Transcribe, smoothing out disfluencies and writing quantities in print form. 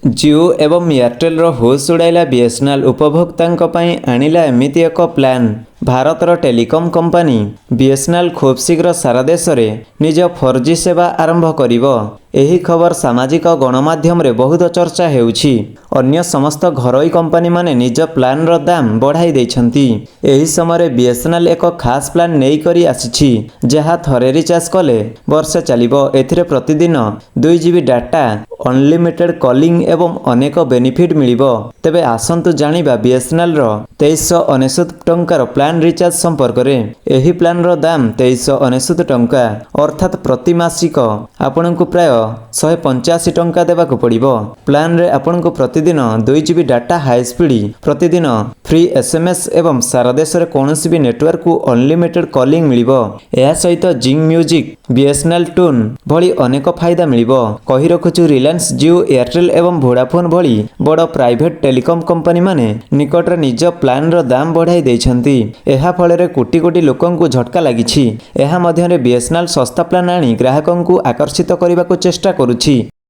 जिओ एवं एयरटेल होश उड़ाइला बीएसएनएल उपभोक्तांक पई आनिला एमिति एक प्लान। भारतर टेलिकम कंपनी बीएसएनएल खूब शीघ्र सारा देश में निज 4G सेवा आरंभ करिवो। एही खबर सामाजिक गणमाध्यम रे बहुत चर्चा हेउछि। अन्य समस्त घरोई कंपनी माने निज प्लान रो दाम बढ़ाई दैछंती। एही समय बीएसएनएल एक खास प्लान नेई करी आसीछि जहा थरे रिचार्ज कले वर्षे चलिबो। एथिरे प्रतिदिन 2 GB डाटा, अनलिमिटेड कॉलिंग एवं अनेक बेनिफिट मिलिबो। तेबे आसंतु जानिबा बीएसएनएल रो 2399 टंकार प्लान रिचार्ज संपर्क में। एही प्लान रो दाम 2399 टंका अर्थात प्रति मासिक आपनकु प्राय 185 टंका देबाकु पड़िबो। प्लान रे आपनकु प्रतिदिन 2 GB डाटा हाई स्पीड, प्रतिदिन फ्री एसएमएस एवं सारा देश रे कोनोसी भी नेटवर्क को अनलिमिटेड कॉलिंग मिलिबो। एहा सहित जिंग म्यूजिक, बीएसएनएल टून भली अनेक फायदा मिलिबो। कहि रखुछु रिलायंस, जियो, एयरटेल एवं वोडाफोन भली बड़ प्राइवेट टेलिकम कंपनी माने निकट रे निज प्लान रो दाम बढ़ाई दैछंती। एहा फଳରେ कोटी कोटी लोकंकु झटका लागिछि। एहा मध्यरे बीएसएनएल सस्ता प्लान आनी ग्राहकंकु आकर्षित करबाकु चेष्टा करुछि।